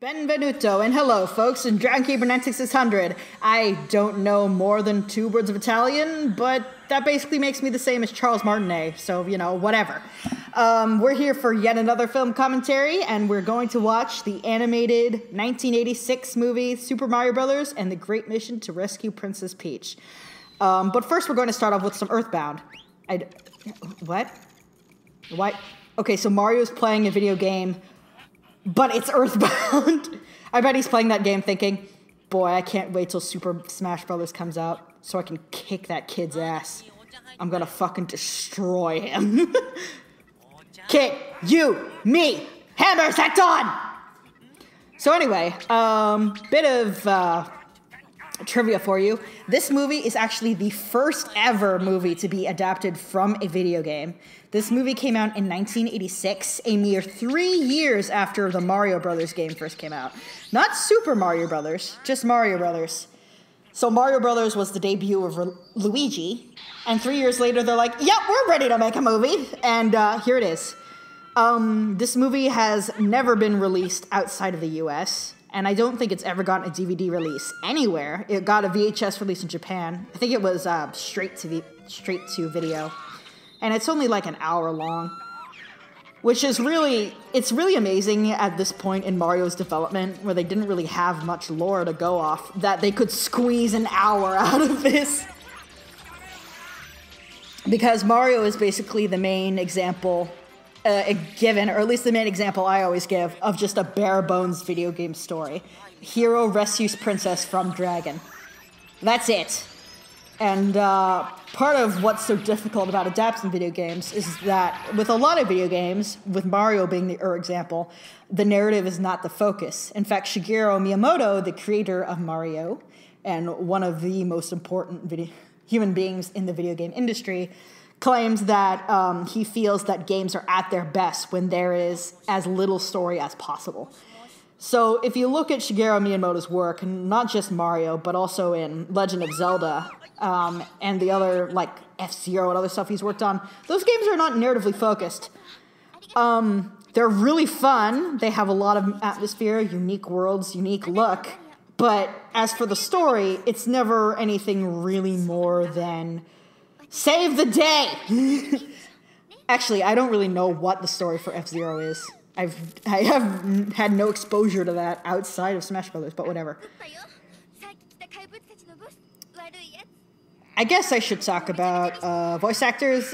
Benvenuto and hello folks in Dragon Keeper 96600. I don't know more than 2 words of Italian, but that basically makes me the same as Charles Martinet, so you know, whatever. We're here for yet another film commentary, and we're going to watch the animated 1986 movie Super Mario Bros. And the Great Mission to Rescue Princess Peach. But first we're going to start off with some Earthbound. What? Okay, so Mario's playing a video game, but it's Earthbound. I bet he's playing that game thinking, boy, I can't wait till Super Smash Bros. Comes out so I can kick that kid's ass. I'm gonna fucking destroy him. Kid, you, me, hammer set on! So anyway, bit of trivia for you. This movie is actually the first ever movie to be adapted from a video game. This movie came out in 1986, a mere 3 years after the Mario Brothers game first came out. Not Super Mario Brothers, just Mario Brothers. So Mario Brothers was the debut of Luigi, and 3 years later they're like, yep, we're ready to make a movie, and here it is. This movie has never been released outside of the US, and I don't think it's ever gotten a DVD release anywhere. It got a VHS release in Japan. I think it was straight to video. And it's only like an hour long, which is it's really amazing at this point in Mario's development, where they didn't really have much lore to go off, that they could squeeze an hour out of this. Because Mario is basically the main example given, or at least the main example I always give, of just a bare bones video game story. Hero rescues princess from dragon. That's it. And part of what's so difficult about adapting video games is that with a lot of video games, with Mario being the example, the narrative is not the focus. In fact, Shigeru Miyamoto, the creator of Mario, and one of the most important human beings in the video game industry, claims that he feels that games are at their best when there is as little story as possible. So if you look at Shigeru Miyamoto's work, and not just Mario, but also in Legend of Zelda, and the other, like, F-Zero and other stuff he's worked on, those games are not narratively focused. They're really fun. They have a lot of atmosphere, unique worlds, unique look. But as for the story, it's never anything really more than save the day! Actually, I don't really know what the story for F-Zero is. I have had no exposure to that outside of Smash Brothers, but whatever. I guess I should talk about voice actors.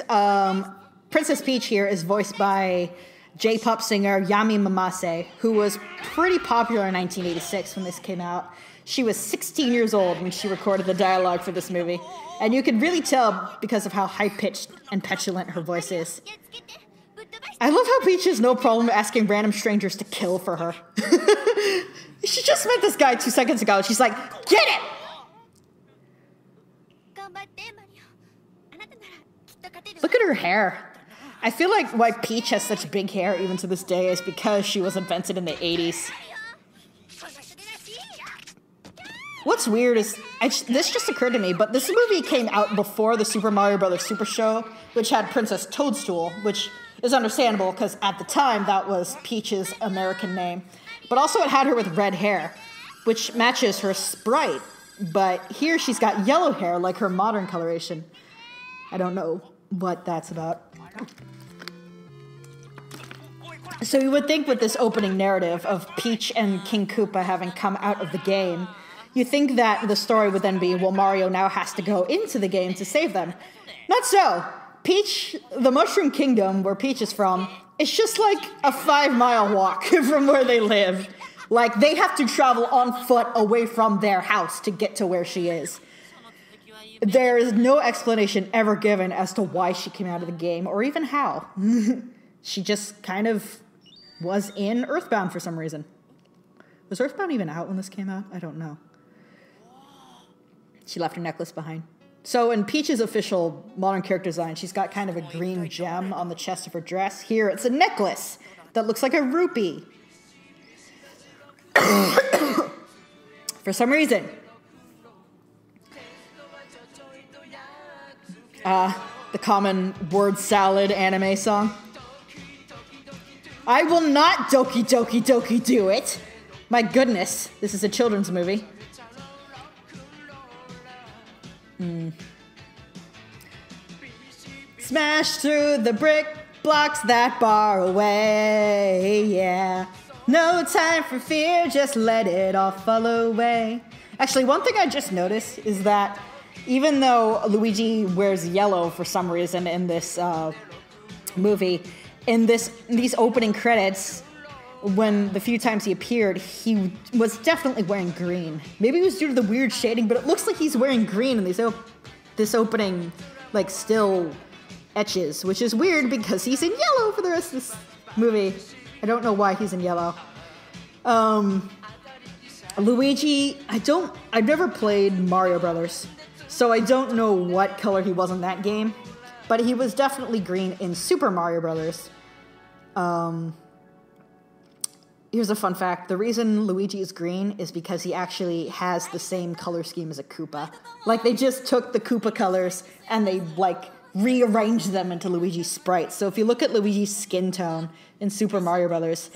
Princess Peach here is voiced by J-pop singer Yami Mamase, who was pretty popular in 1986 when this came out. She was 16 years old when she recorded the dialogue for this movie, and you can really tell because of how high-pitched and petulant her voice is. I love how Peach has no problem asking random strangers to kill for her. She just met this guy 2 seconds ago, and she's like, get it! Look at her hair. I feel like why Peach has such big hair even to this day is because she was invented in the 80s. What's weird is, this just occurred to me, but this movie came out before the Super Mario Bros. Super Show, which had Princess Toadstool, which is understandable because at the time that was Peach's American name. But also it had her with red hair, which matches her sprite. But here she's got yellow hair like her modern coloration. I don't know what that's about. So you would think with this opening narrative of Peach and King Koopa having come out of the game, you think that the story would then be, well, Mario now has to go into the game to save them. Not so. Peach, the Mushroom Kingdom, where Peach is from, it's just like a 5-mile walk from where they live. Like, they have to travel on foot away from their house to get to where she is. There is no explanation ever given as to why she came out of the game, or even how. She just kind of was in Earthbound for some reason. Was Earthbound even out when this came out? I don't know. She left her necklace behind. So in Peach's official modern character design, she's got kind of a green gem on the chest of her dress. Here, it's a necklace that looks like a rupee. For some reason. The common word salad anime song. I will not doki doki doki do it. My goodness, this is a children's movie. Smash through the brick blocks that bar away, yeah. No time for fear, just let it all fall away. Actually, one thing I just noticed is that even though Luigi wears yellow for some reason in this movie, in these opening credits, when the few times he appeared, he was definitely wearing green. Maybe it was due to the weird shading, but it looks like he's wearing green in this opening, like, still etches, which is weird because he's in yellow for the rest of this movie. I don't know why he's in yellow. Luigi, I've never played Mario Brothers, so I don't know what color he was in that game, but he was definitely green in Super Mario Brothers. Here's a fun fact. The reason Luigi is green is because he actually has the same color scheme as a Koopa. Like, they just took the Koopa colors and they, like, rearranged them into Luigi's sprite. So if you look at Luigi's skin tone in Super Mario Brothers,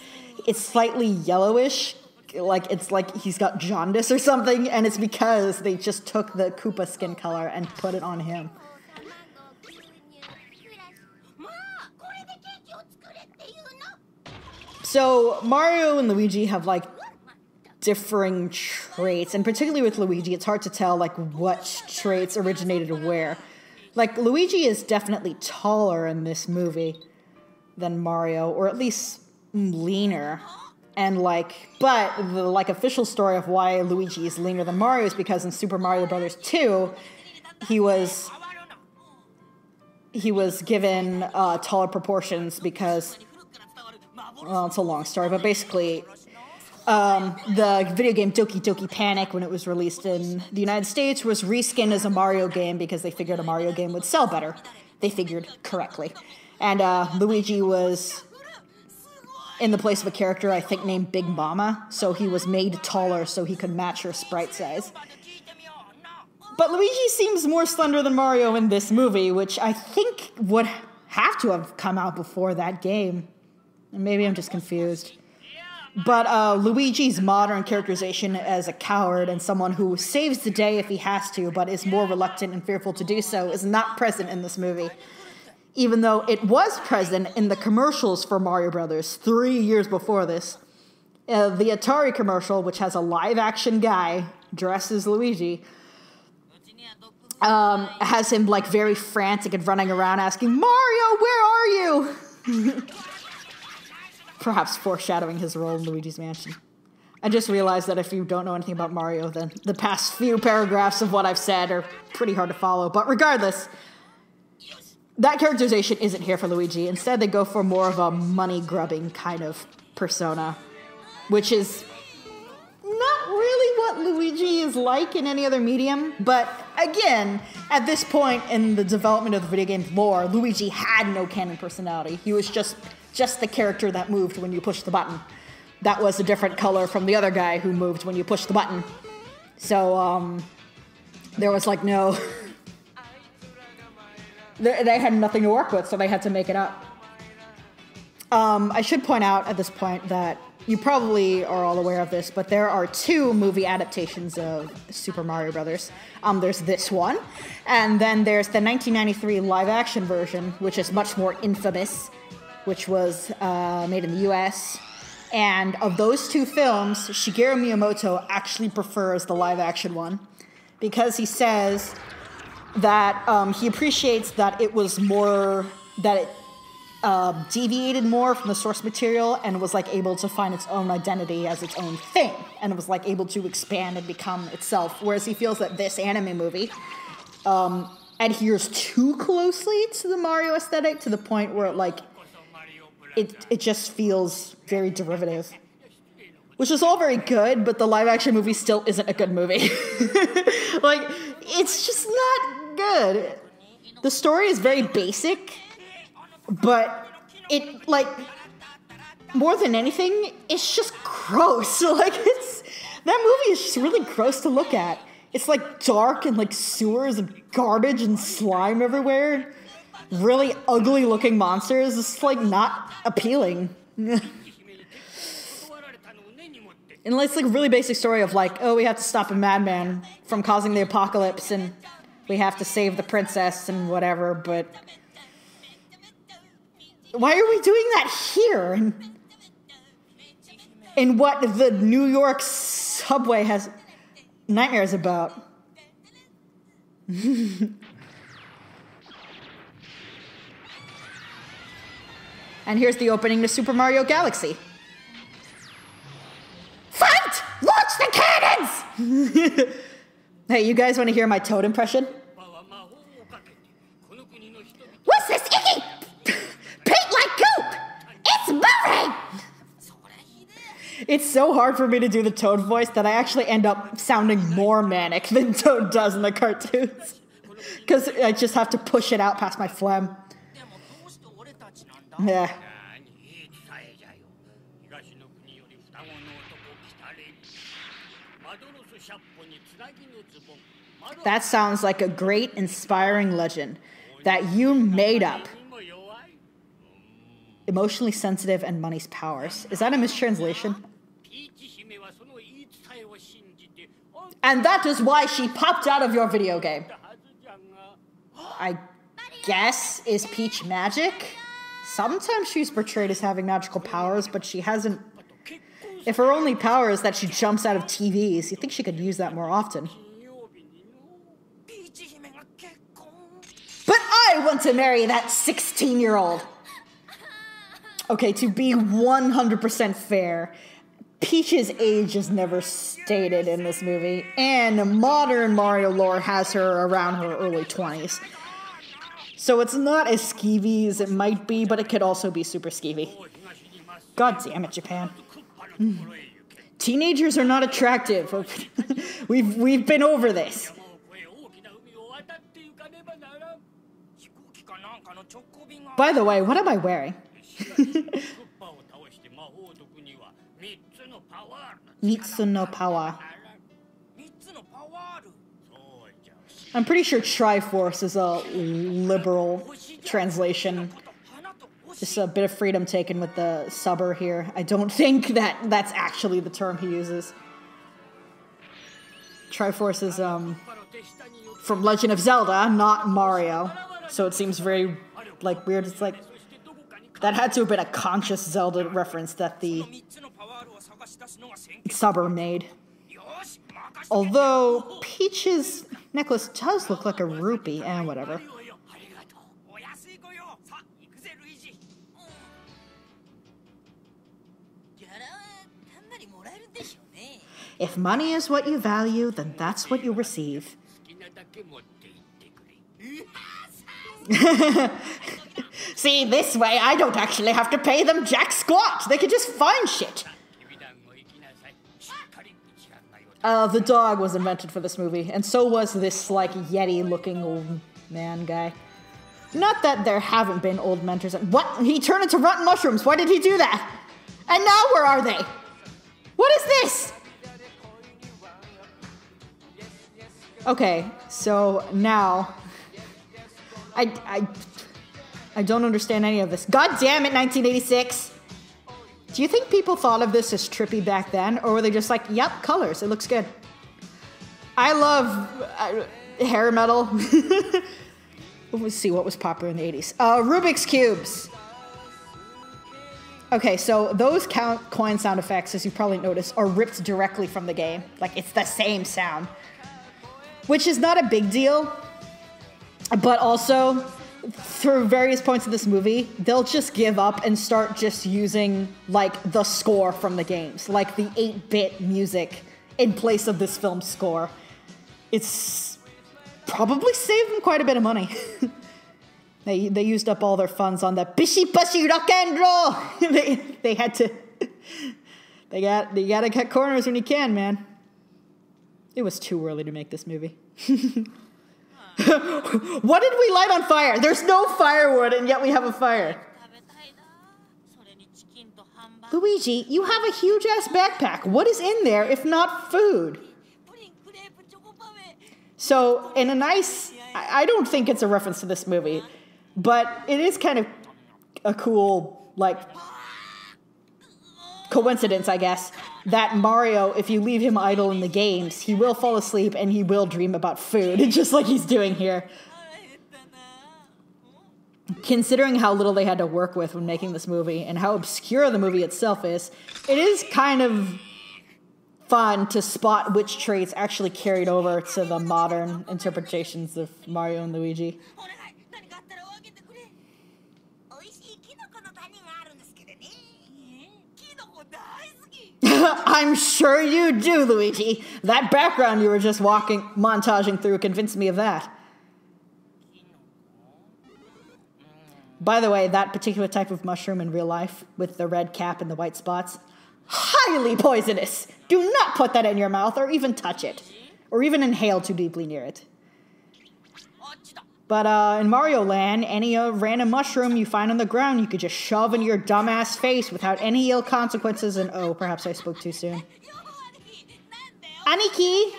it's slightly yellowish. Like, it's like he's got jaundice or something, and it's because they just took the Koopa skin color and put it on him. So Mario and Luigi have, like, differing traits, and particularly with Luigi, it's hard to tell, like, what traits originated where. Like, Luigi is definitely taller in this movie than Mario, or at least leaner. And, like, but the, like, official story of why Luigi is leaner than Mario is because in Super Mario Bros. 2, he was given taller proportions because, well, it's a long story, but basically, the video game Doki Doki Panic, when it was released in the United States, was reskinned as a Mario game because they figured a Mario game would sell better. They figured correctly. And Luigi was in the place of a character, I think, named Big Mama, so he was made taller so he could match her sprite size. But Luigi seems more slender than Mario in this movie, which I think would have to have come out before that game. Maybe I'm just confused. But Luigi's modern characterization as a coward and someone who saves the day if he has to, but is more reluctant and fearful to do so, is not present in this movie. Even though it was present in the commercials for Mario Brothers 3 years before this. The Atari commercial, which has a live-action guy dressed as Luigi, has him, like, very frantic and running around asking, "Mario, where are you?" Perhaps foreshadowing his role in Luigi's Mansion. I just realized that if you don't know anything about Mario, then the past few paragraphs of what I've said are pretty hard to follow. But regardless, that characterization isn't here for Luigi. Instead, they go for more of a money-grubbing kind of persona, which is not really what Luigi is like in any other medium. But again, at this point in the development of the video game's lore, Luigi had no canon personality. He was just the character that moved when you pushed the button. That was a different color from the other guy who moved when you pushed the button. So, there was, like, no... They had nothing to work with, so they had to make it up. I should point out at this point that you probably are all aware of this, but there are 2 movie adaptations of Super Mario Brothers. There's this one, and then there's the 1993 live-action version, which is much more infamous, which was made in the US. And of those 2 films, Shigeru Miyamoto actually prefers the live-action one, because he says that he appreciates that it was more, that it deviated more from the source material and was, like, able to find its own identity as its own thing, and was, like, able to expand and become itself, whereas he feels that this anime movie adheres too closely to the Mario aesthetic to the point where, like, it just feels very derivative. Which is all very good, but the live-action movie still isn't a good movie. Like, it's just not good. The story is very basic, but it, like, more than anything, it's just gross. Like, that movie is just really gross to look at. It's, like, dark and, like, sewers and garbage and slime everywhere. Really ugly-looking monsters. It's, like, not appealing. And it's like a really basic story of like, oh, we have to stop a madman from causing the apocalypse and we have to save the princess and whatever, but why are we doing that here? And what the New York subway has nightmares about. And here's the opening to Super Mario Galaxy. Fight! Launch the cannons! Hey, you guys want to hear my Toad impression? What's this icky? Paint like goop! It's moving! It's so hard for me to do the Toad voice that I actually end up sounding more manic than Toad does in the cartoons. Because I just have to push it out past my phlegm. Yeah. That sounds like a great, inspiring legend that you made up. Emotionally sensitive and money's powers. Is that a mistranslation? And that is why she popped out of your video game. I guess, is Peach magic? Sometimes she's portrayed as having magical powers, but she hasn't... If her only power is that she jumps out of TVs, you think she could use that more often. But I want to marry that 16-year-old. Okay, to be 100% fair, Peach's age is never stated in this movie, and modern Mario lore has her around her early 20s. So it's not as skeevy as it might be, but it could also be super skeevy. God damn it, Japan. Teenagers are not attractive. We've been over this. By the way, what am I wearing? Mitsu no power. I'm pretty sure Triforce is a liberal translation. Just a bit of freedom taken with the subber here. I don't think that that's actually the term he uses. Triforce is from Legend of Zelda, not Mario. So it seems very like weird. It's like that had to have been a conscious Zelda reference that the subber made. Although Peach's necklace does look like a rupee, and whatever. If money is what you value, then that's what you receive. See, this way I don't actually have to pay them jack squat. They can just find shit. The dog was invented for this movie, and so was this, like, Yeti-looking old man guy. Not that there haven't been old mentors. What? He turned into rotten mushrooms. Why did he do that? And now where are they? What is this? Okay, so now... I don't understand any of this. God damn it, 1986! Do you think people thought of this as trippy back then? Or were they just like, yep, colors, it looks good. I love hair metal. Let's see what was popular in the 80s. Rubik's Cubes. Okay, so those coin sound effects, as you probably noticed, are ripped directly from the game. Like, it's the same sound. Which is not a big deal. But also... through various points of this movie, they'll just give up and start just using, like, the score from the games. Like, the 8-bit music in place of this film's score. It's probably saved them quite a bit of money. They used up all their funds on the bishy-bushy rock and roll! they had to... You gotta cut corners when you can, man. It was too early to make this movie. What did we light on fire? There's no firewood, and yet we have a fire. Luigi, you have a huge-ass backpack. What is in there if not food? So, in a nice... I don't think it's a reference to this movie, but it is kind of a cool, like, coincidence, I guess, that Mario, if you leave him idle in the games, he will fall asleep and he will dream about food, just like he's doing here. Considering how little they had to work with when making this movie and how obscure the movie itself is, it is kind of fun to spot which traits actually carried over to the modern interpretations of Mario and Luigi. I'm sure you do, Luigi. That background you were just montaging through convinced me of that. By the way, that particular type of mushroom in real life, with the red cap and the white spots, highly poisonous. Do not put that in your mouth or even touch it. Or even inhale too deeply near it. But in Mario Land, any random mushroom you find on the ground, you could just shove in your dumbass face without any ill consequences, and oh, perhaps I spoke too soon. Aniki!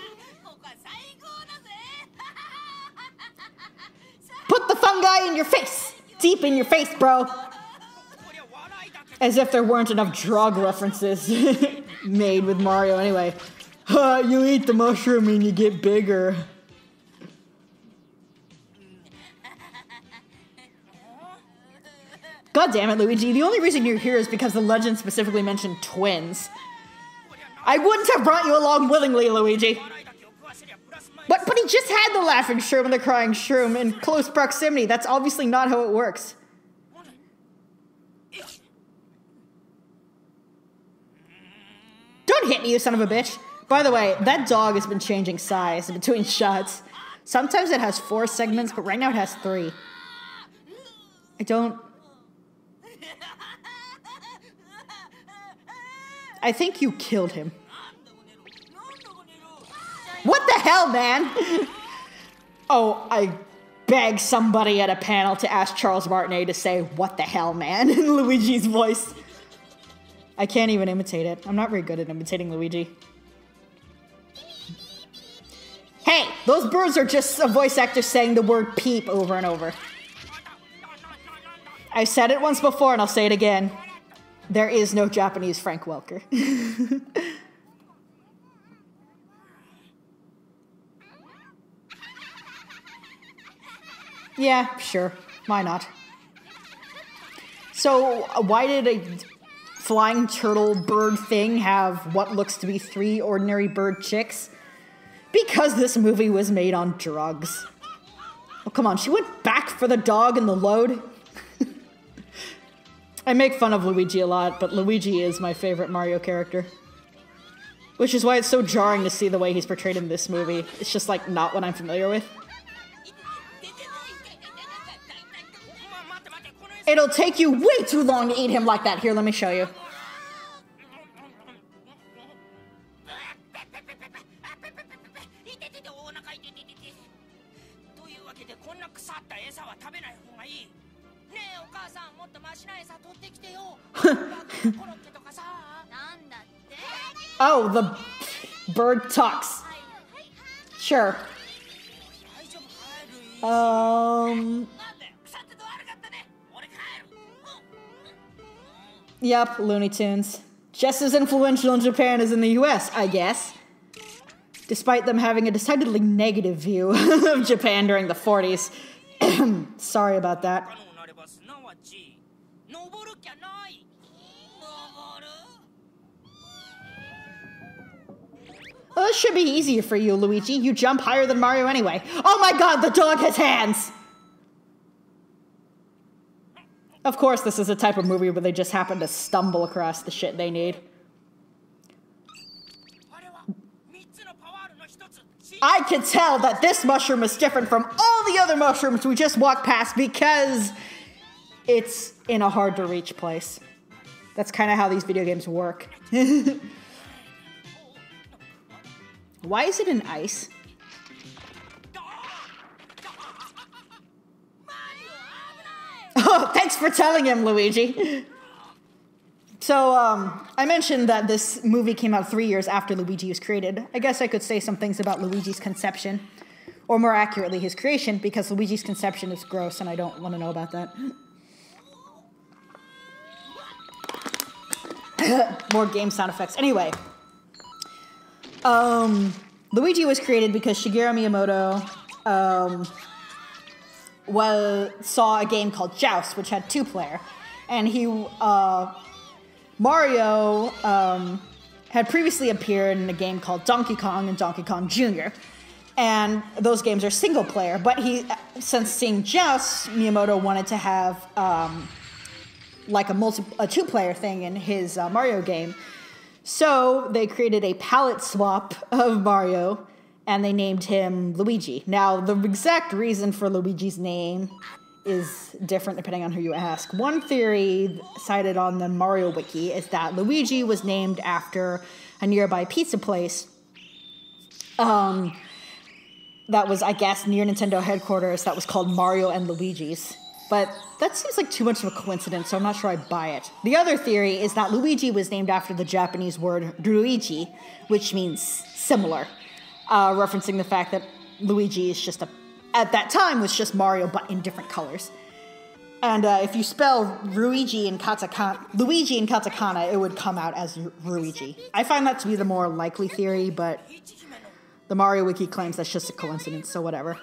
Put the fungi in your face! Deep in your face, bro! As if there weren't enough drug references made with Mario anyway. You eat the mushroom and you get bigger. God damn it, Luigi. The only reason you're here is because the legend specifically mentioned twins. I wouldn't have brought you along willingly, Luigi. But he just had the laughing shroom and the crying shroom in close proximity. That's obviously not how it works. Don't hit me, you son of a bitch. By the way, that dog has been changing size between shots. Sometimes it has 4 segments, but right now it has 3. I think you killed him. What the hell, man? Oh, I beg somebody at a panel to ask Charles Martinet to say, "What the hell, man?" in Luigi's voice. I can't even imitate it. I'm not very good at imitating Luigi. Hey, those birds are just a voice actor saying the word peep over and over. I said it once before and I'll say it again. There is no Japanese Frank Welker. Yeah, sure. Why not? So, why did a flying turtle bird thing have what looks to be 3 ordinary bird chicks? Because this movie was made on drugs. Oh, come on. She went back for the dog and the load? I make fun of Luigi a lot, but Luigi is my favorite Mario character. Which is why it's so jarring to see the way he's portrayed in this movie. It's just, like, not what I'm familiar with. It'll take you way too long to eat him like that. Here, let me show you. Oh, the bird talks. Sure. Yep, Looney Tunes. Just as influential in Japan as in the US, I guess. Despite them having a decidedly negative view of Japan during the 40s. Sorry about that. Well, this should be easier for you, Luigi. You jump higher than Mario anyway. Oh my god, the dog has hands! Of course, this is a type of movie where they just happen to stumble across the shit they need. I can tell that this mushroom is different from all the other mushrooms we just walked past because it's in a hard-to-reach place. That's kind of how these video games work. Why is it in ice? Oh, thanks for telling him, Luigi. So, I mentioned that this movie came out 3 years after Luigi was created. I guess I could say some things about Luigi's conception. Or more accurately, his creation, because Luigi's conception is gross and I don't want to know about that. More game sound effects. Anyway. Luigi was created because Shigeru Miyamoto saw a game called Joust, which had 2-player. And Mario had previously appeared in a game called Donkey Kong and Donkey Kong Jr. And those games are single player. But since seeing Joust, Miyamoto wanted to have like a 2-player thing in his Mario game. So they created a palette swap of Mario, and they named him Luigi. Now, the exact reason for Luigi's name is different depending on who you ask. One theory cited on the Mario Wiki is that Luigi was named after a nearby pizza place that was, I guess, near Nintendo headquarters that was called Mario and Luigi's. But that seems like too much of a coincidence, so I'm not sure I buy it. The other theory is that Luigi was named after the Japanese word Luigi, which means similar, referencing the fact that Luigi is at that time was just Mario, but in different colors. And if you spell Luigi in katakana, it would come out as Ruigi. I find that to be the more likely theory, but the Mario Wiki claims that's just a coincidence, so whatever.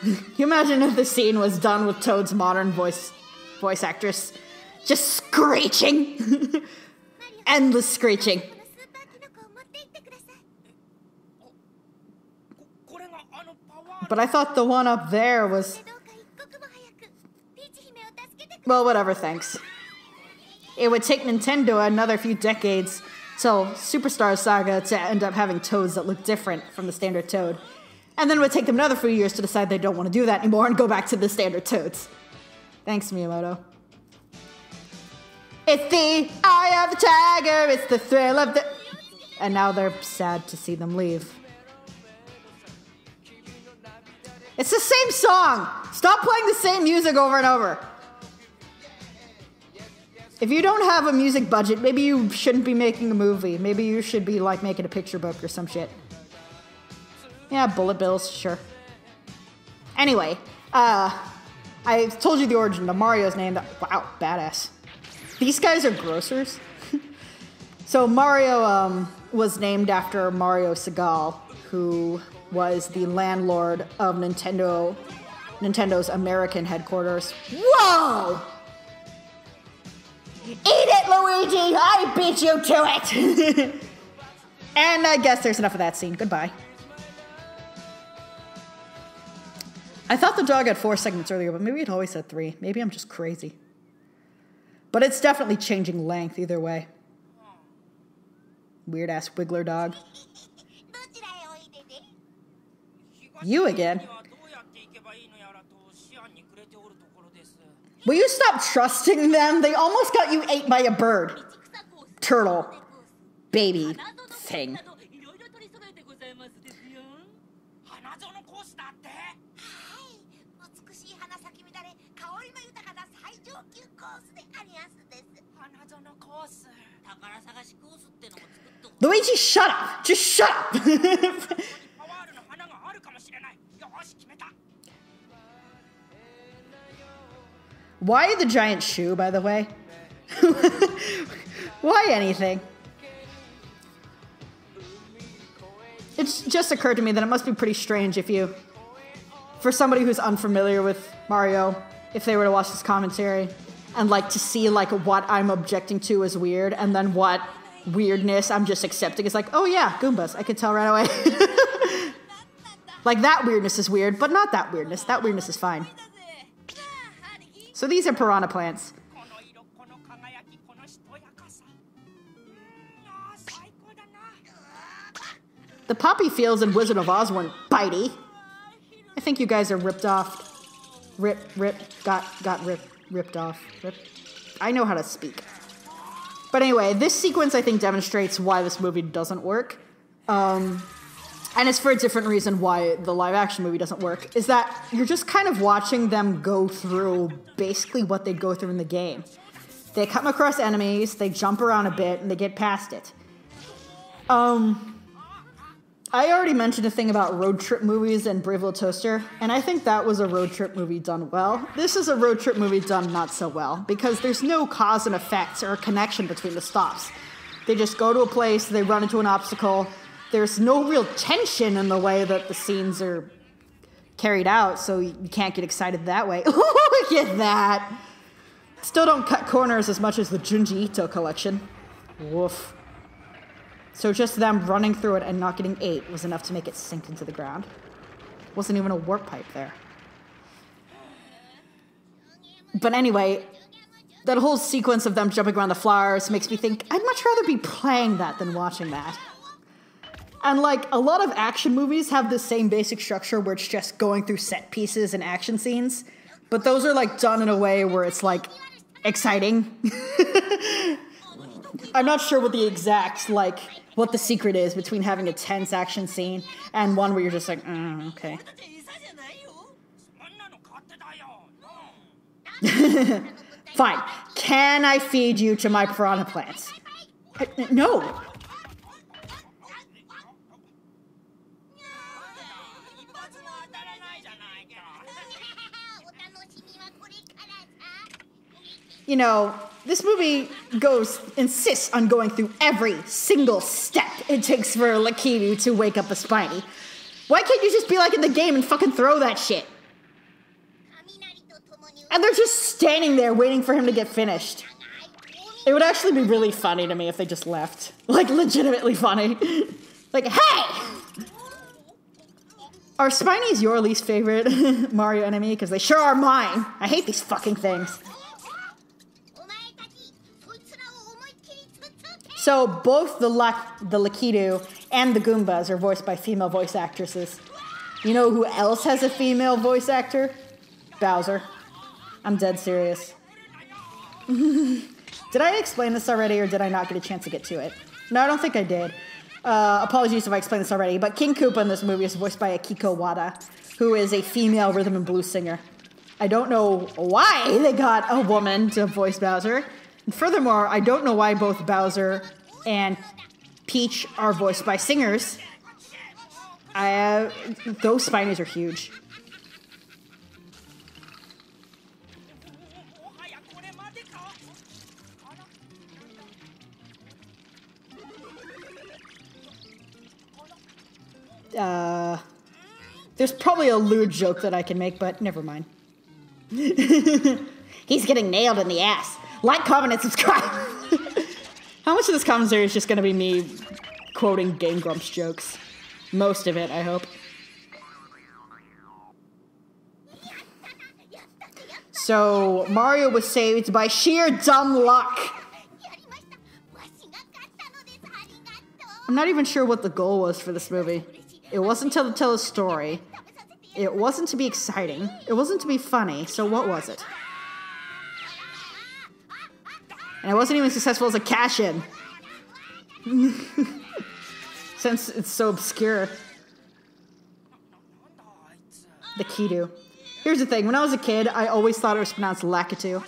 Can you imagine if the scene was done with Toad's modern voice actress just screeching? Endless screeching. But I thought the one up there was... Well, whatever, thanks. It would take Nintendo another few decades till Superstar Saga to end up having Toads that look different from the standard Toad. And then it would take them another few years to decide they don't want to do that anymore and go back to the standard Toads. Thanks, Miyamoto. It's the eye of the tiger, it's the thrill of the... And now they're sad to see them leave. It's the same song! Stop playing the same music over and over. If you don't have a music budget, maybe you shouldn't be making a movie. Maybe you should be like making a picture book or some shit. Yeah, bullet bills, sure. Anyway, I told you the origin of Mario's name. Wow, badass. These guys are grocers. So Mario was named after Mario Segal, who was the landlord of Nintendo's American headquarters. Whoa! Eat it, Luigi! I beat you to it! And I guess there's enough of that scene. Goodbye. I thought the dog had 4 segments earlier, but maybe it always had 3. Maybe I'm just crazy. But it's definitely changing length either way. Weird-ass wiggler dog. You again? Will you stop trusting them? They almost got you ate by a bird. Turtle. Baby. Thing. Luigi, shut up! Just shut up! Why the giant shoe, by the way? Why anything? It's just occurred to me that it must be pretty strange for somebody who's unfamiliar with Mario, if they were to watch this commentary, and like to see like what I'm objecting to as weird, and then what weirdness I'm just accepting is like, oh yeah, Goombas, I could tell right away. Like that weirdness is weird, but not that weirdness. That weirdness is fine. So these are piranha plants. The poppy fields in Wizard of Oz weren't bitey. I think you guys are ripped off. Got ripped off. I know how to speak. But anyway, this sequence I think demonstrates why this movie doesn't work. And it's for a different reason why the live action movie doesn't work, is that you're just kind of watching them go through basically what they'd go through in the game. They come across enemies, they jump around a bit, and they get past it. I already mentioned a thing about road trip movies and Brave Little Toaster, and I think that was a road trip movie done well. This is a road trip movie done not so well, because there's no cause and effect or a connection between the stops. They just go to a place, they run into an obstacle. There's no real tension in the way that the scenes are carried out, so you can't get excited that way. Look at that! Still don't cut corners as much as the Junji Ito collection. Woof. So just them running through it and not getting ate was enough to make it sink into the ground. Wasn't even a warp pipe there. But anyway, that whole sequence of them jumping around the flowers makes me think I'd much rather be playing that than watching that. And like, a lot of action movies have the same basic structure where it's just going through set pieces and action scenes, but those are like done in a way where it's like exciting. I'm not sure what the exact, like, what the secret is between having a tense action scene and one where you're just like, okay. Fine. Can I feed you to my piranha plants? No. You know, this movie insists on going through every single step it takes for Lakitu to wake up a Spiny. Why can't you just be like in the game and fucking throw that shit? And they're just standing there waiting for him to get finished. It would actually be really funny to me if they just left. Like, legitimately funny. Like, hey! Are Spinies your least favorite Mario enemy? Because they sure are mine. I hate these fucking things. So both the Lakitu and the Goombas are voiced by female voice actresses. You know who else has a female voice actor? Bowser. I'm dead serious. Did I explain this already, or did I not get a chance to get to it? No, I don't think I did. Apologies if I explained this already, but King Koopa in this movie is voiced by Akiko Wada, who is a female rhythm and blues singer. I don't know why they got a woman to voice Bowser. And furthermore, I don't know why both Bowser and Peach are voiced by singers. Those Spinies are huge. There's probably a lewd joke that I can make, but never mind. He's getting nailed in the ass. Like, comment, and subscribe. How much of this commentary is just going to be me quoting Game Grumps jokes? Most of it, I hope. So, Mario was saved by sheer dumb luck. I'm not even sure what the goal was for this movie. It wasn't to tell a story. It wasn't to be exciting. It wasn't to be funny. So what was it? And it wasn't even successful as a cash-in. Since it's so obscure. The Kidu. Here's the thing. When I was a kid, I always thought it was pronounced Lakitu.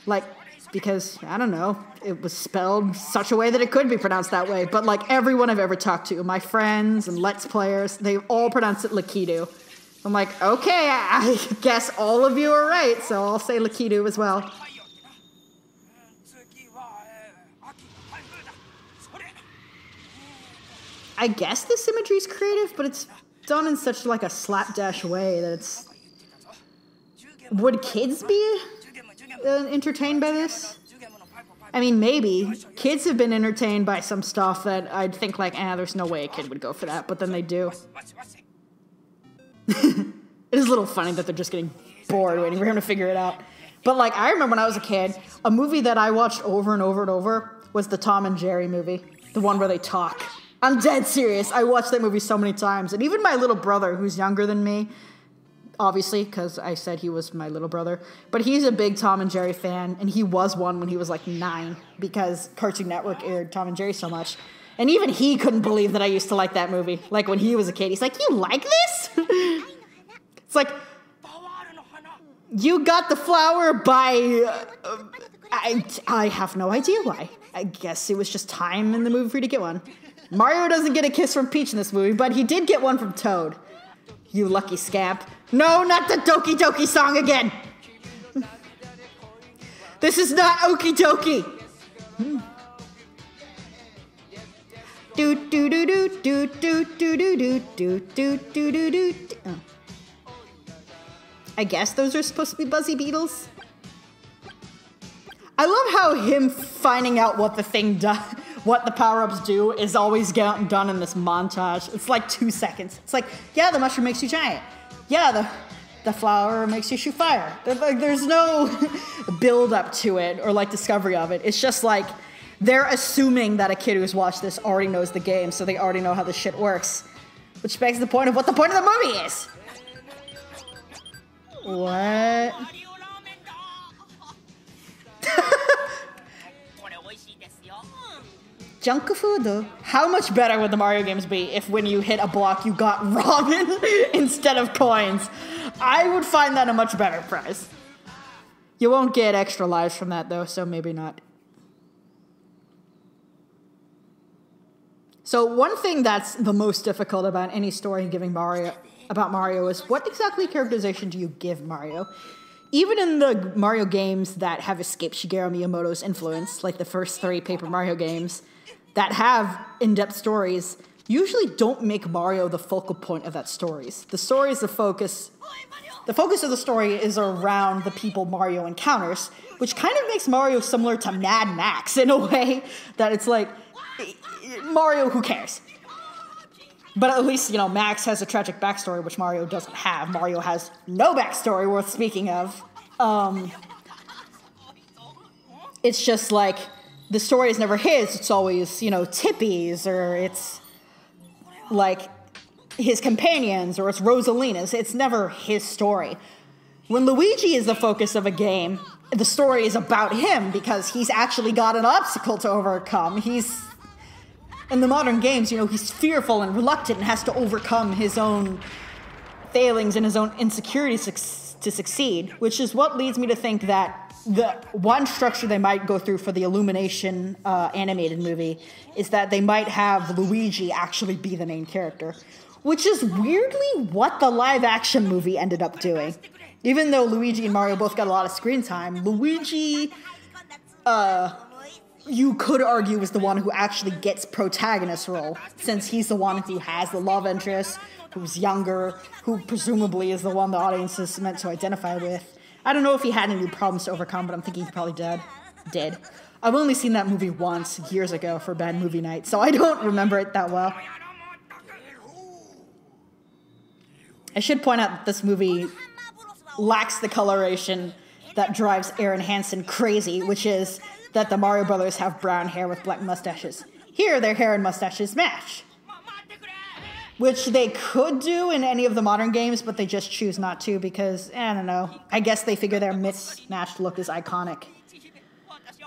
Like, because, I don't know, it was spelled such a way that it could be pronounced that way. But like everyone I've ever talked to, my friends and Let's Players, they all pronounce it Lakitu. I'm like, okay, I guess all of you are right, so I'll say Lakitu as well. I guess this imagery is creative, but it's done in such like a slapdash way that it's... Would kids be entertained by this? I mean, maybe. Kids have been entertained by some stuff that I'd think like, there's no way a kid would go for that, but then they do. It is a little funny that they're just getting bored waiting for him to figure it out. But like, I remember when I was a kid, a movie that I watched over and over and over was the Tom and Jerry movie. The one where they talk. I'm dead serious. I watched that movie so many times. And even my little brother, who's younger than me, obviously, because I said he was my little brother, but he's a big Tom and Jerry fan, and he was one when he was like 9, because Cartoon Network aired Tom and Jerry so much. And even he couldn't believe that I used to like that movie. Like, when he was a kid, he's like, you like this? It's like, you got the flower by... I have no idea why. I guess it was just time in the movie for you to get one. Mario doesn't get a kiss from Peach in this movie, but he did get one from Toad. You lucky scamp. No, not the Doki Doki song again! This is not Okie Dokie! Do do do do do do do do do do do do do. I guess those are supposed to be Buzzy Beetles. I love how him finding out what the thing does, what the power-ups do, is always done in this montage. It's like 2 seconds. It's like, yeah, the mushroom makes you giant. Yeah, the flower makes you shoot fire. Like, there's no build-up to it or like discovery of it. It's just like they're assuming that a kid who's watched this already knows the game, so they already know how this shit works. Which begs the point of what the point of the movie is. What? Junk food. How much better would the Mario games be if when you hit a block you got ramen instead of coins? I would find that a much better prize. You won't get extra lives from that though, so maybe not. So one thing that's the most difficult about any story giving about Mario is what exactly characterization do you give Mario? Even in the Mario games that have escaped Shigeru Miyamoto's influence, like the first 3 Paper Mario games, that have in-depth stories, usually don't make Mario the focal point of that stories. The story is the focus. The focus of the story is around the people Mario encounters, which kind of makes Mario similar to Mad Max in a way that it's like, Mario, who cares? But at least, you know, Max has a tragic backstory, which Mario doesn't have. Mario has no backstory worth speaking of. It's just like, the story is never his. It's always, you know, Tippy's, or it's like his companions, or it's Rosalina's. It's never his story. When Luigi is the focus of a game, the story is about him because he's actually got an obstacle to overcome. In the modern games, you know, he's fearful and reluctant and has to overcome his own failings and his own insecurities to succeed, which is what leads me to think that the one structure they might go through for the Illumination animated movie is that they might have Luigi actually be the main character, which is weirdly what the live-action movie ended up doing. Even though Luigi and Mario both got a lot of screen time, Luigi, you could argue, is the one who actually gets protagonist role, since he's the one who has the love interest, who's younger, who presumably is the one the audience is meant to identify with. I don't know if he had any problems to overcome, but I'm thinking he probably did. I've only seen that movie once, years ago, for Bad Movie Night, so I don't remember it that well. I should point out that this movie lacks the coloration that drives Aaron Hansen crazy, which is that the Mario Brothers have brown hair with black mustaches. Here, their hair and mustaches match. Which they could do in any of the modern games, but they just choose not to because, I don't know, I guess they figure their mismatched look is iconic.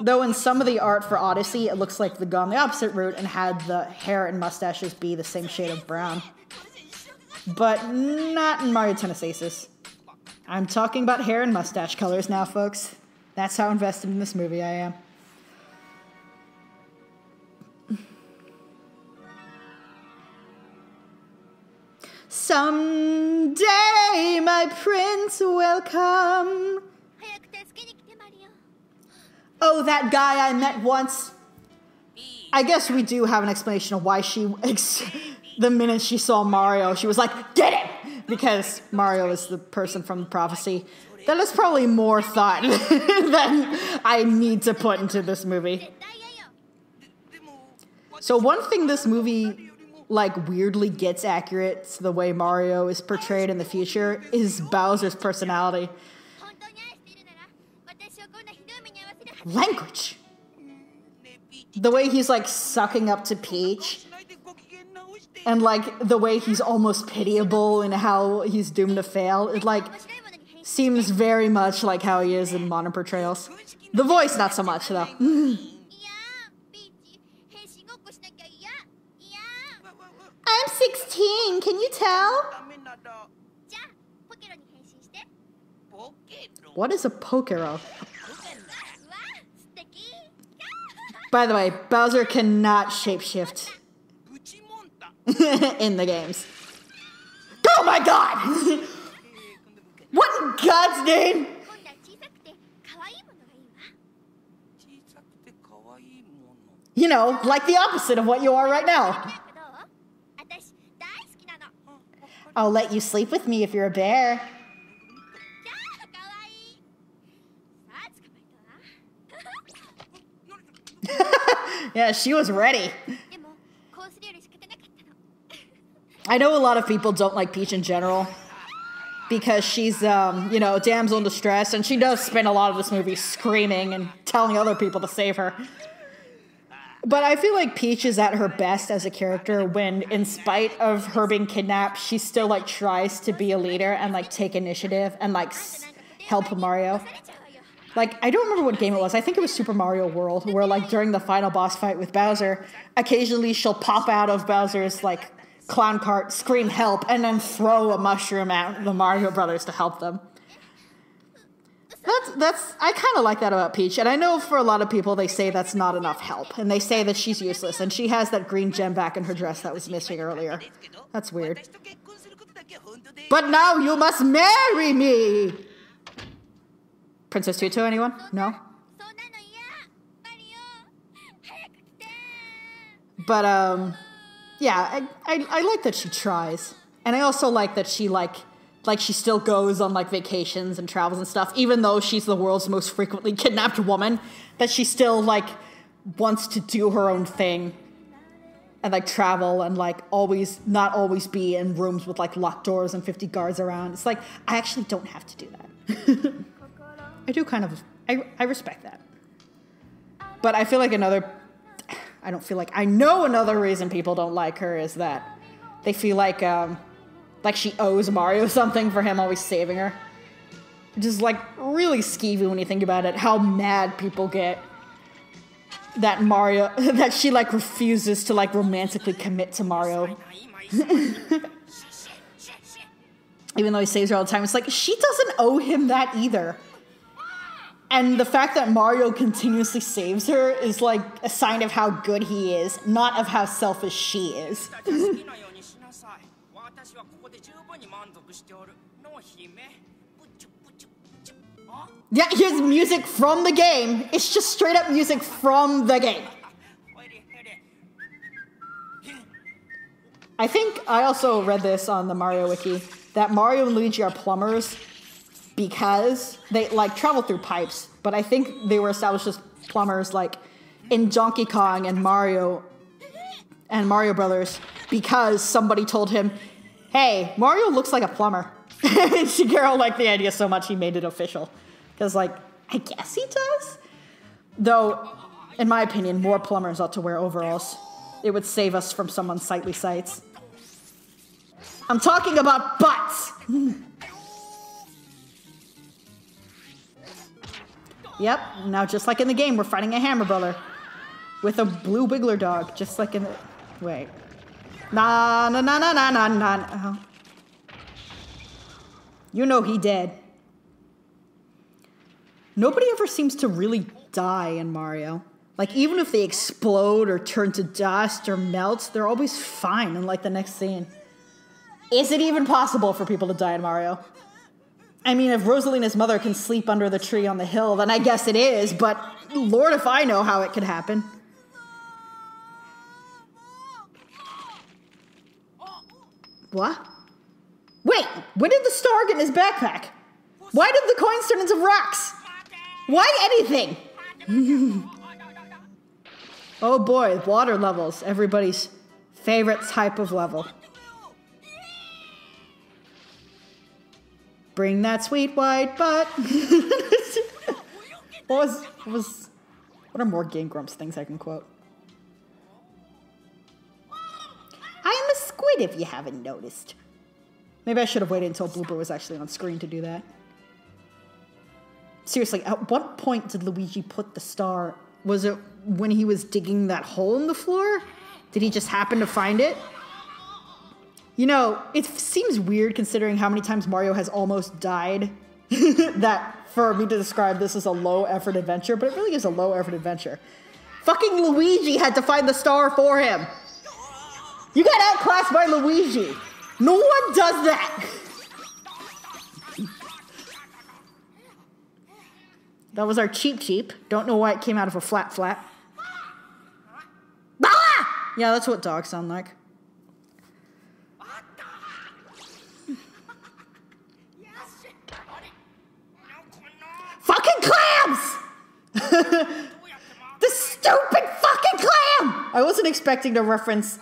Though in some of the art for Odyssey, it looks like they've gone the opposite route and had the hair and mustaches be the same shade of brown. But not in Mario Tennis Aces. I'm talking about hair and mustache colors now, folks. That's how invested in this movie I am. Someday my prince will come. Oh, that guy I met once. I guess we do have an explanation of why she, the minute she saw Mario, she was like, get him! Because Mario is the person from the prophecy. That is probably more thought than I need to put into this movie. So one thing this movie like weirdly gets accurate to the way Mario is portrayed in the future is Bowser's personality. Language. The way he's like sucking up to Peach, and like the way he's almost pitiable and how he's doomed to fail, it like seems very much like how he is in modern portrayals. The voice not so much though. I'm 16, can you tell? What is a Pokero? By the way, Bowser cannot shapeshift in the games. Oh my god! What in God's name? You know, like the opposite of what you are right now. I'll let you sleep with me if you're a bear. Yeah, she was ready. I know a lot of people don't like Peach in general because she's, you know, damsel in distress, and she does spend a lot of this movie screaming and telling other people to save her. But I feel like Peach is at her best as a character when, in spite of her being kidnapped, she still, like, tries to be a leader and, like, take initiative and, like, help Mario. Like, I don't remember what game it was. I think it was Super Mario World, where, like, during the final boss fight with Bowser, occasionally she'll pop out of Bowser's, like, clown cart, scream help, and then throw a mushroom at the Mario Brothers to help them. I kind of like that about Peach, and I know for a lot of people they say that's not enough help, and they say that she's useless, and she has that green gem back in her dress that was missing earlier. That's weird. But now you must marry me! Princess Tutu, anyone? No? But, yeah, I like that she tries. And I also like that she, like she still goes on, like, vacations and travels and stuff, even though she's the world's most frequently kidnapped woman, that she still, like, wants to do her own thing and, like, travel and, like, not always be in rooms with, like, locked doors and 50 guards around. It's like, I actually don't have to do that. I do kind of, I respect that. But I feel like I know another reason people don't like her is that they feel like she owes Mario something for him always saving her. Which is, like, really skeevy when you think about it, how mad people get that Mario, that she, like, refuses to, like, romantically commit to Mario. Even though he saves her all the time, it's like, she doesn't owe him that either. And the fact that Mario continuously saves her is, like, a sign of how good he is, not of how selfish she is. Yeah, here's music from the game. It's just straight up music from the game. I think I also read this on the Mario Wiki, that Mario and Luigi are plumbers because they, like, travel through pipes, but I think they were established as plumbers, like, in Donkey Kong and Mario Brothers, because somebody told him, hey, Mario looks like a plumber. And Shigeru liked the idea so much he made it official. Because, like, I guess he does? Though, in my opinion, more plumbers ought to wear overalls. It would save us from some unsightly sights. I'm talking about butts! Yep, now just like in the game, we're fighting a Hammer Brother. With a blue Wiggler dog, just like in the... Wait. Nah. Oh. You know he dead. Nobody ever seems to really die in Mario. Like, even if they explode or turn to dust or melt, they're always fine in, like, the next scene. Is it even possible for people to die in Mario? I mean, if Rosalina's mother can sleep under the tree on the hill, then I guess it is, but Lord if I know how it could happen. What? Wait, when did the star get in his backpack? Why did the coins turn into rocks? Why anything? Oh boy, water levels. Everybody's favorite type of level. Bring that sweet white butt. What are more Game Grumps things I can quote? I'm a squid if you haven't noticed. Maybe I should have waited until Blooper was actually on screen to do that. Seriously, at what point did Luigi put the star? Was it when he was digging that hole in the floor? Did he just happen to find it? You know, it seems weird considering how many times Mario has almost died that for me to describe this as a low-effort adventure, but it really is a low-effort adventure. Fucking Luigi had to find the star for him! You got outclassed by Luigi. No one does that. That was our cheep. Don't know why it came out of a flat. Ah! Yeah, that's what dogs sound like. Fucking clams! The stupid fucking clam! I wasn't expecting to reference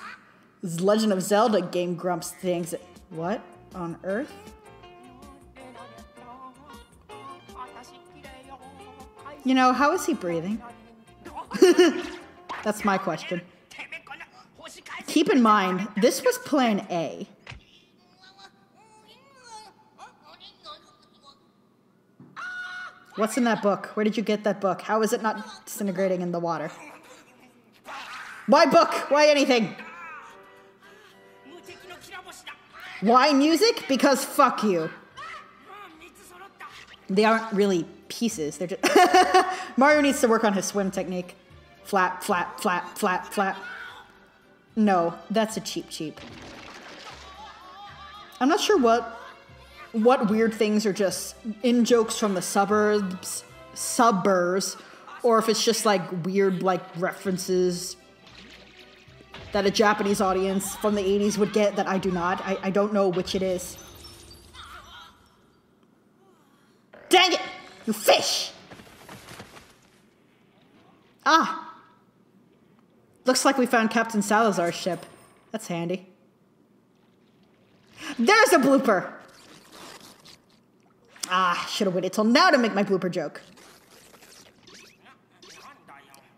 this Legend of Zelda Game Grumps things. What on earth? You know, how is he breathing? That's my question. Keep in mind, this was plan A. What's in that book? Where did you get that book? How is it not disintegrating in the water? Why book? Why anything? Why music? Because fuck you. They aren't really pieces. They're just... Mario needs to work on his swim technique. Flat. No, that's a cheap. I'm not sure what weird things are just in-jokes from the suburbs, or if it's just like weird like references that a Japanese audience from the 80s would get that I do not. I don't know which it is. Dang it! You fish! Ah! Looks like we found Captain Salazar's ship. That's handy. There's a blooper! Ah, should have waited till now to make my blooper joke.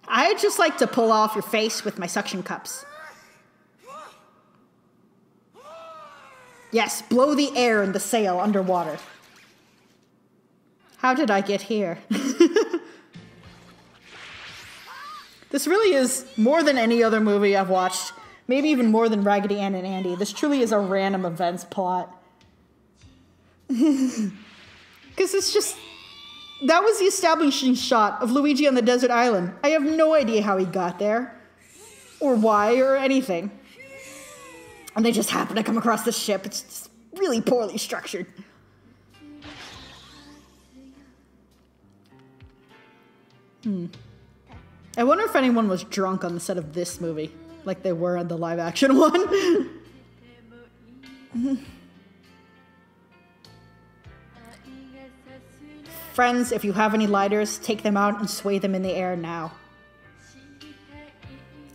I'd just like to pull off your face with my suction cups. Yes, blow the air in the sail underwater. How did I get here? This really is more than any other movie I've watched. Maybe even more than Raggedy Ann and Andy. This truly is a random events plot. Because it's just... That was the establishing shot of Luigi on the desert island. I have no idea how he got there. Or why, or anything. And they just happen to come across the ship. It's just really poorly structured. I wonder if anyone was drunk on the set of this movie, like they were in the live-action one. Friends, if you have any lighters, take them out and sway them in the air now.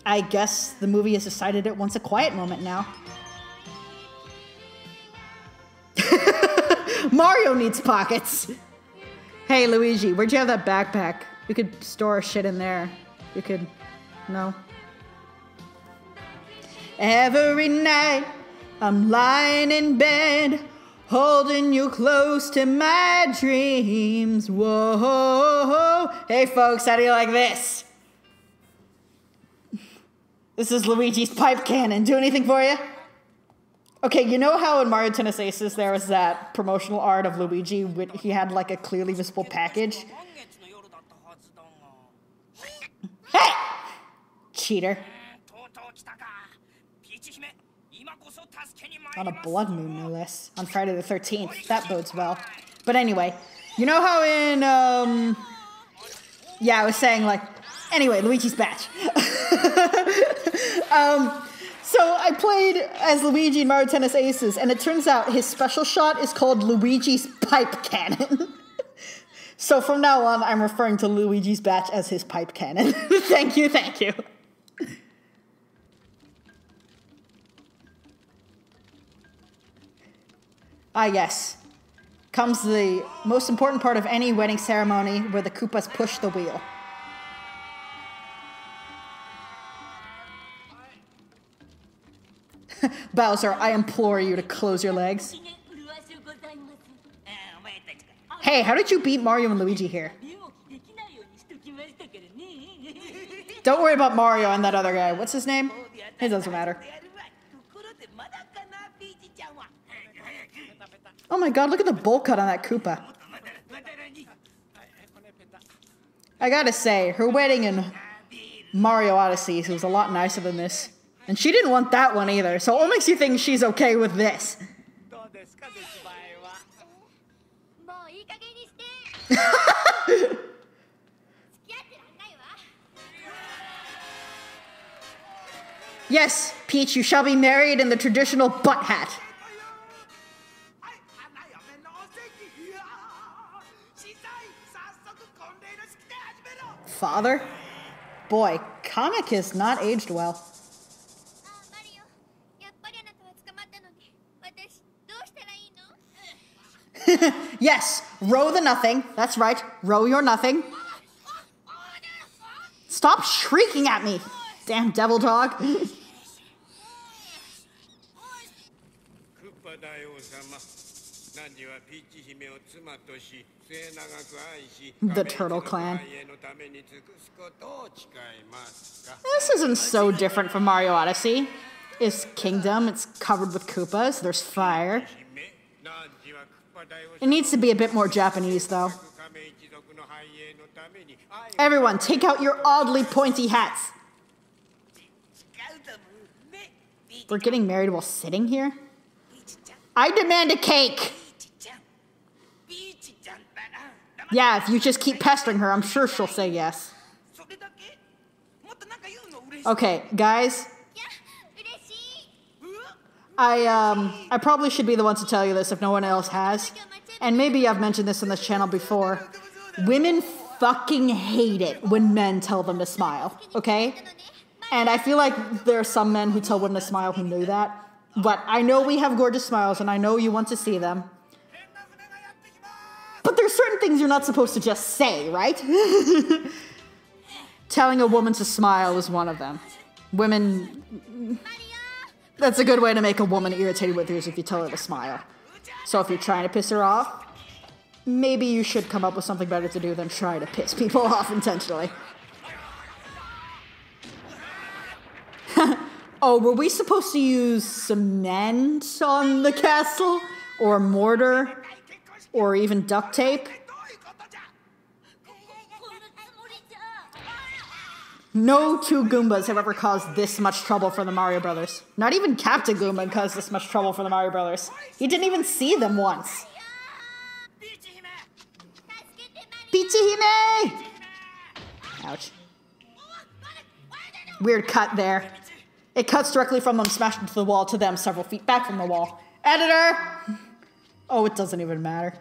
I guess the movie has decided it wants a quiet moment now. Mario needs pockets. Hey, Luigi, where'd you have that backpack? We could store our shit in there. We could... No. Every night, I'm lying in bed, holding you close to my dreams. Whoa. Hey, folks, how do you like this? This is Luigi's pipe cannon. Do anything for you? Okay, you know how in Mario Tennis Aces there was that promotional art of Luigi? He had like a clearly visible package. Hey! Cheater. On a blood moon, no less. On Friday the 13th. That bodes well. But anyway, you know how in, yeah, I was saying, like, anyway, Luigi's Batch. So I played as Luigi in Mario Tennis Aces, and it turns out his special shot is called Luigi's Pipe Cannon. So from now on, I'm referring to Luigi's Batch as his pipe cannon. Thank you. Ah, yes. Comes the most important part of any wedding ceremony, where the Koopas push the wheel. Bowser, I implore you to close your legs. Hey, how did you beat Mario and Luigi here? Don't worry about Mario and that other guy. What's his name? It doesn't matter. Oh my god, look at the bowl cut on that Koopa. I gotta say, her wedding in Mario Odyssey was a lot nicer than this. And she didn't want that one either, so what makes you think she's okay with this? Yes, Peach, you shall be married in the traditional butt hat. Father? Boy, comic has not aged well. Yes, row the nothing. That's right, row your nothing. Stop shrieking at me, damn devil dog. The Turtle Clan. This isn't so different from Mario Odyssey. It's kingdom, it's covered with Koopas, there's fire. It needs to be a bit more Japanese, though. Everyone, take out your oddly pointy hats. We're getting married while sitting here? I demand a cake! Yeah, if you just keep pestering her, I'm sure she'll say yes. Okay, guys. I probably should be the one to tell you this if no one else has. And maybe I've mentioned this on this channel before. Women fucking hate it when men tell them to smile, okay? And I feel like there are some men who tell women to smile who knew that. But I know we have gorgeous smiles and I know you want to see them. But there's certain things you're not supposed to just say, right? Telling a woman to smile is one of them. Women... That's a good way to make a woman irritated with you is if you tell her to smile. So if you're trying to piss her off, maybe you should come up with something better to do than try to piss people off intentionally. Oh, were we supposed to use cement on the castle? Or mortar? Or even duct tape? No two Goombas have ever caused this much trouble for the Mario Brothers. Not even Captain Goomba caused this much trouble for the Mario Brothers. He didn't even see them once. Peachihime! Ouch. Weird cut there. It cuts directly from them smashed into the wall to them several feet back from the wall. Editor! Oh, it doesn't even matter.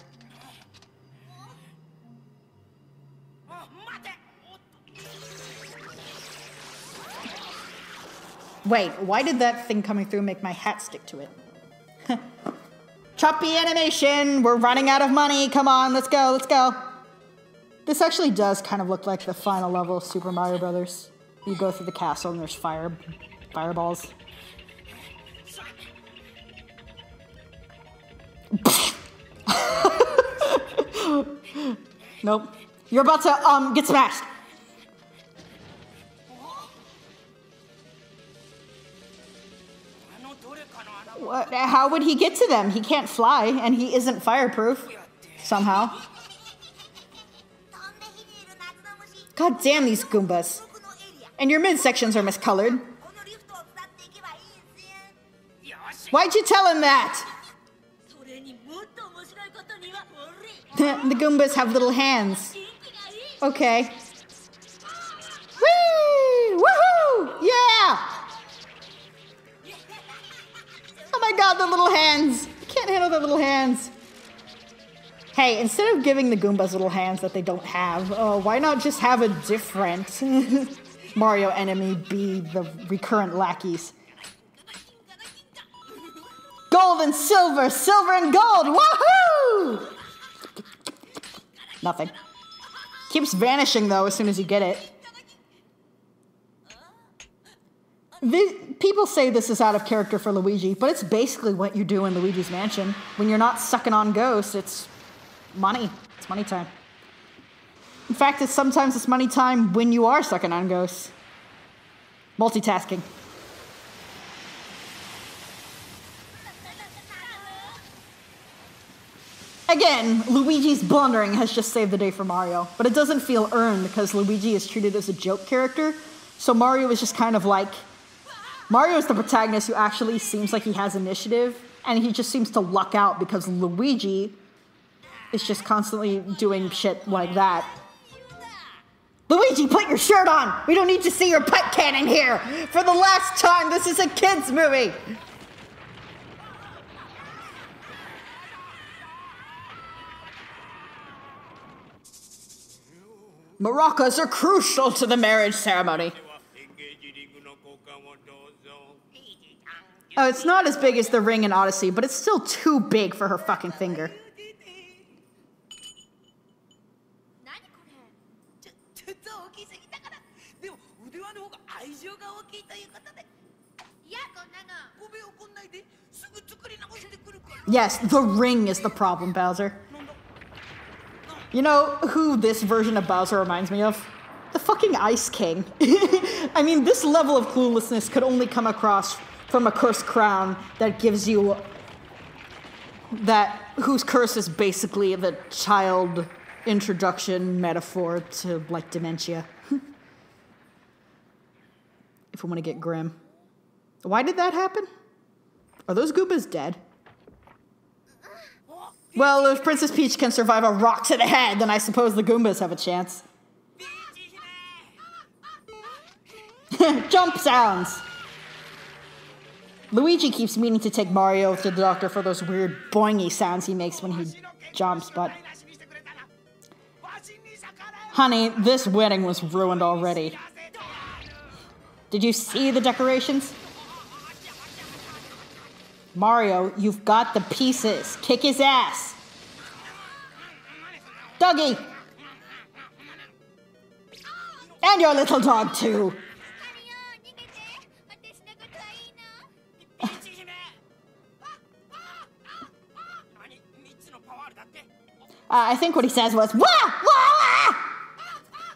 Wait, why did that thing coming through make my hat stick to it? Choppy animation! We're running out of money! Come on, let's go, let's go! This actually does kind of look like the final level of Super Mario Brothers. You go through the castle and there's fireballs. Nope. You're about to, get smashed! What? How would he get to them? He can't fly, and he isn't fireproof. Somehow. God damn these Goombas. And your midsections are miscolored. Why'd you tell him that? The Goombas have little hands. Okay. Whee! Woohoo! Yeah! Oh my god, the little hands! I can't handle the little hands. Hey, instead of giving the Goombas little hands that they don't have, why not just have a different Mario enemy be the recurrent lackeys? Gold and silver, silver and gold, woohoo! Nothing. Keeps vanishing though as soon as you get it. People say this is out of character for Luigi, but it's basically what you do in Luigi's Mansion. When you're not sucking on ghosts, it's money. It's money time. In fact, sometimes it's money time when you are sucking on ghosts. Multitasking. Again, Luigi's blundering has just saved the day for Mario, but it doesn't feel earned because Luigi is treated as a joke character, so Mario is just kind of like Mario's the protagonist who actually seems like he has initiative, and he just seems to luck out because Luigi is just constantly doing shit like that. Luigi, put your shirt on! We don't need to see your pipe cannon here! For the last time, this is a kid's movie! Maracas are crucial to the marriage ceremony. Oh, it's not as big as the ring in Odyssey, but it's still too big for her fucking finger. Yes, the ring is the problem, Bowser. You know who this version of Bowser reminds me of? The fucking Ice King. I mean, this level of cluelessness could only come across from a cursed crown that gives you... whose curse is basically the child introduction metaphor to, like, dementia. If we want to get grim. Why did that happen? Are those Goopas dead? Well, if Princess Peach can survive a rock to the head, then I suppose the Goombas have a chance. Jump sounds! Luigi keeps meaning to take Mario to the doctor for those weird boingy sounds he makes when he jumps, but... Honey, this wedding was ruined already. Did you see the decorations? Mario, you've got the pieces. Kick his ass. Doggy! And your little dog, too. I think what he says was, wah! Wah!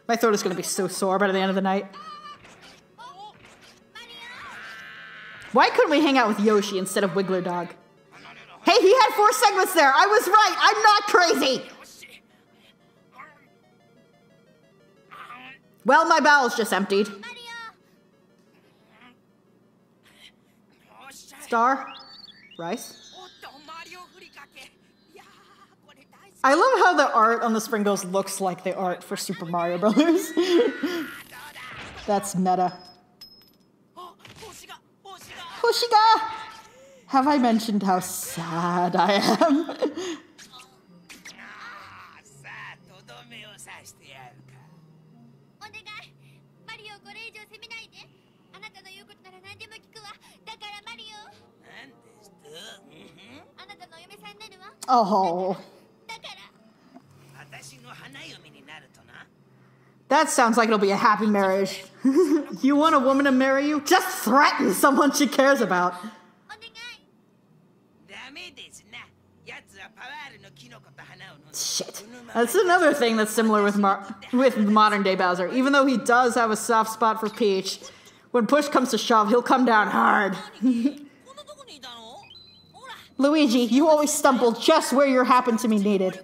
My throat is going to be so sore by the end of the night. Why couldn't we hang out with Yoshi instead of Wiggler Dog? Hey, he had 4 segments there! I was right! I'm not crazy! Well, my bowels just emptied. Star? Rice? I love how the art on the Springles looks like the art for Super Mario Brothers. That's meta. Hoshiga! Have I mentioned how sad I am? Oh. That sounds like it'll be a happy marriage. You want a woman to marry you? Just threaten someone she cares about. Shit. That's another thing that's similar with modern day Bowser. Even though he does have a soft spot for Peach, when push comes to shove, he'll come down hard. Luigi, you always stumble just where you happen to be needed.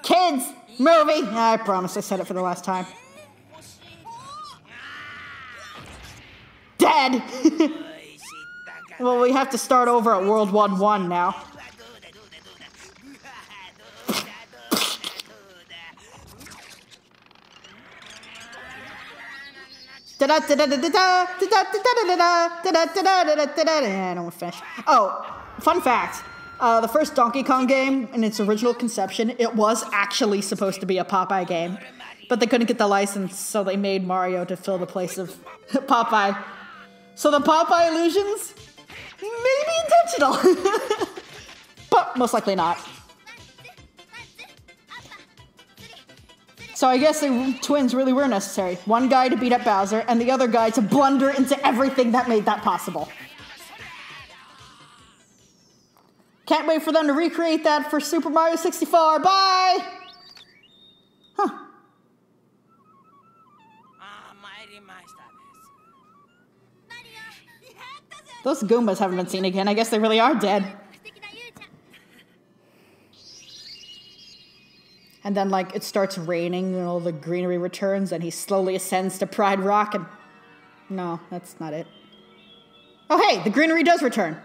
Kids! Movie! I promise I said it for the last time. Dead! Well, we have to start over at World 1-1 now. I don't want to finish. Oh, fun fact. The first Donkey Kong game, in its original conception, it was actually supposed to be a Popeye game. But they couldn't get the license, so they made Mario to fill the place of Popeye. So the Popeye illusions may be intentional. But most likely not. So I guess the twins really were necessary. One guy to beat up Bowser, and the other guy to blunder into everything that made that possible. Can't wait for them to recreate that for Super Mario 64. Bye! Huh. Those Goombas haven't been seen again. I guess they really are dead. And then, like, it starts raining and all the greenery returns and he slowly ascends to Pride Rock and... No, that's not it. Oh, hey, the greenery does return.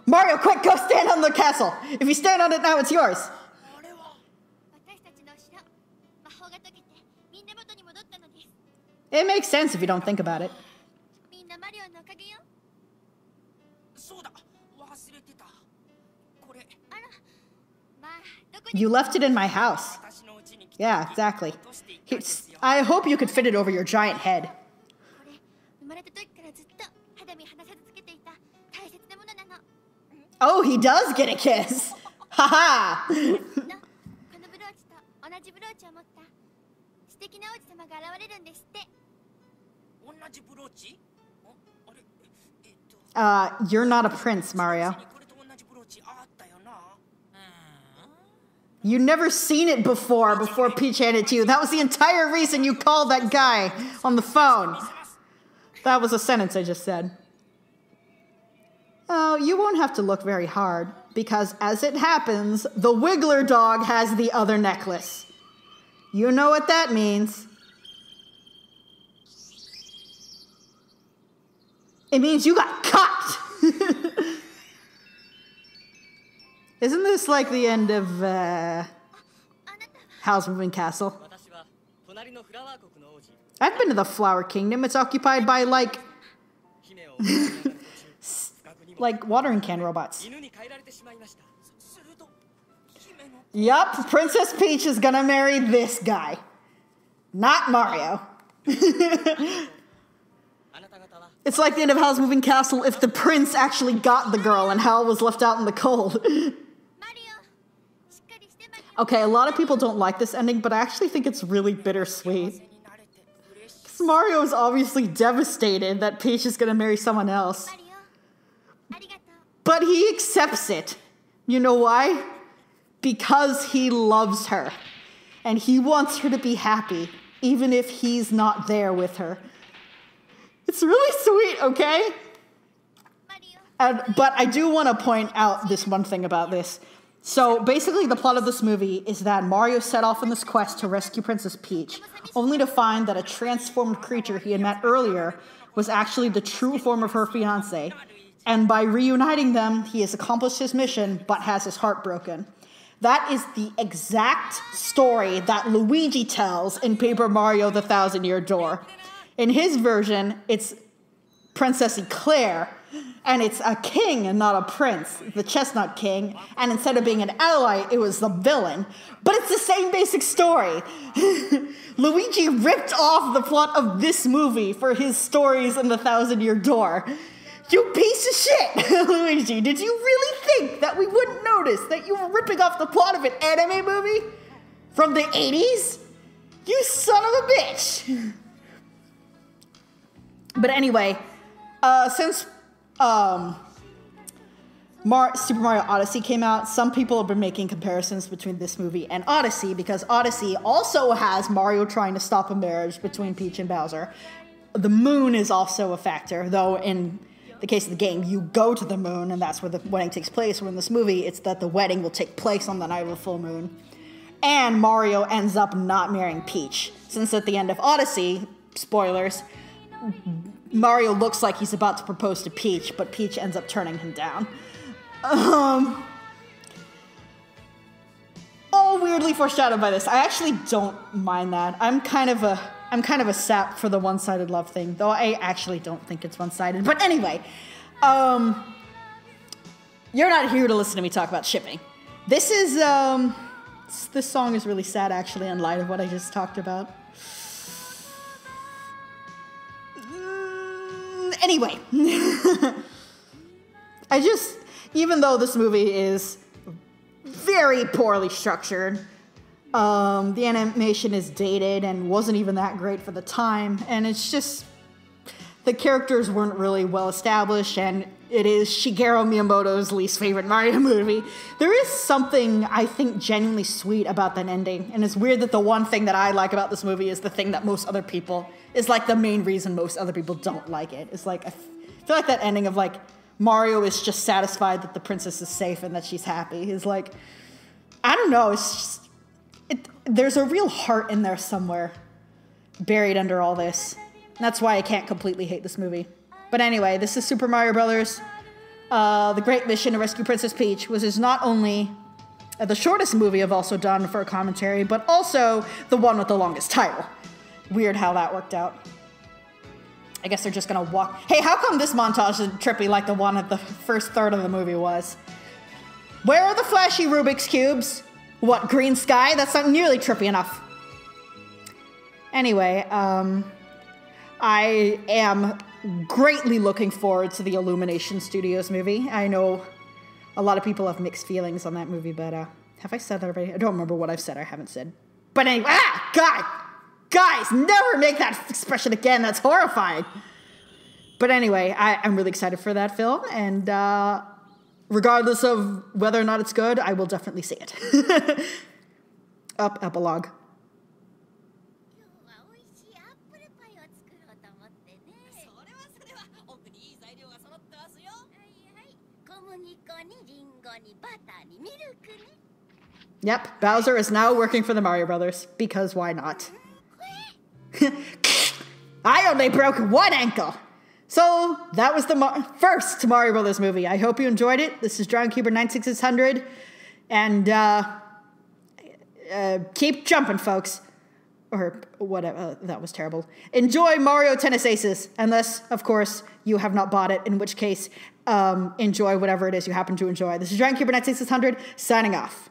Mario, quick, go stand on the castle. If you stand on it now, it's yours. It makes sense if you don't think about it. You left it in my house. Yeah, exactly. I hope you could fit it over your giant head. Oh, he does get a kiss. Haha. You're not a prince, Mario. You never seen it before Peach handed it to you. That was the entire reason you called that guy on the phone. That was a sentence I just said. Oh, you won't have to look very hard, because as it happens, the Wiggler dog has the other necklace. You know what that means. It means you got caught! Isn't this like the end of, Howl's Moving Castle? I've been to the Flower Kingdom. It's occupied by, like... like watering can robots. Yup, Princess Peach is gonna marry this guy. Not Mario. It's like the end of Howl's Moving Castle if the prince actually got the girl and Howl was left out in the cold. Okay, a lot of people don't like this ending, but I actually think it's really bittersweet. Because Mario is obviously devastated that Peach is gonna marry someone else. But he accepts it. You know why? Because he loves her. And he wants her to be happy, even if he's not there with her. It's really sweet, okay? But I do want to point out this one thing about this. So basically the plot of this movie is that Mario set off on this quest to rescue Princess Peach, only to find that a transformed creature he had met earlier was actually the true form of her fiancé. And by reuniting them, he has accomplished his mission, but has his heart broken. That is the exact story that Luigi tells in Paper Mario: The Thousand-Year Door. In his version, it's Princess Eclair, and it's a king and not a prince, the Chestnut King, and instead of being an ally, it was the villain. But it's the same basic story. Luigi ripped off the plot of this movie for his stories in The Thousand-Year Door. You piece of shit, Luigi. Did you really think that we wouldn't notice that you were ripping off the plot of an anime movie from the 80s? You son of a bitch. But anyway, since Super Mario Odyssey came out, some people have been making comparisons between this movie and Odyssey, because Odyssey also has Mario trying to stop a marriage between Peach and Bowser. The moon is also a factor, though in the case of the game, you go to the moon, and that's where the wedding takes place. Where in this movie, it's that the wedding will take place on the night of the full moon. And Mario ends up not marrying Peach, since at the end of Odyssey, spoilers, Mario looks like he's about to propose to Peach, but Peach ends up turning him down. All weirdly foreshadowed by this. I actually don't mind that. I'm kind of a sap for the one-sided love thing, though I actually don't think it's one-sided. But anyway, you're not here to listen to me talk about shipping. This song is really sad, actually, in light of what I just talked about. Anyway, even though this movie is very poorly structured, the animation is dated and wasn't even that great for the time, and it's just, the characters weren't really well established, and it is Shigeru Miyamoto's least favorite Mario movie. There is something, I think, genuinely sweet about that ending, and it's weird that the one thing that I like about this movie is the thing that most other people, is like the main reason most other people don't like it. It's like, I feel like that ending of like, Mario is just satisfied that the princess is safe and that she's happy is like, I don't know, it's just, there's a real heart in there somewhere, buried under all this. That's why I can't completely hate this movie. But anyway, this is Super Mario Brothers. The Great Mission to Rescue Princess Peach, which is not only the shortest movie I've also done for a commentary, but also the one with the longest title. Weird how that worked out. I guess they're just gonna walk. Hey, how come this montage isn't trippy like the one at the first third of the movie was? Where are the flashy Rubik's Cubes? What, green sky? That's not nearly trippy enough. Anyway, I am greatly looking forward to the Illumination Studios movie. I know a lot of people have mixed feelings on that movie, but have I said that already? I don't remember what I've said or haven't said. But anyway, guys, never make that expression again. That's horrifying. But anyway, I'm really excited for that film, and regardless of whether or not it's good, I will definitely see it. Epilogue. Yep, Bowser is now working for the Mario Brothers, because why not? I only broke one ankle! So, that was the first Mario Brothers movie. I hope you enjoyed it. This is DragonKeeper96600, and keep jumping, folks. Or whatever, that was terrible. Enjoy Mario Tennis Aces, unless, of course, you have not bought it, in which case, enjoy whatever it is you happen to enjoy. This is DragonKeeper96600, signing off.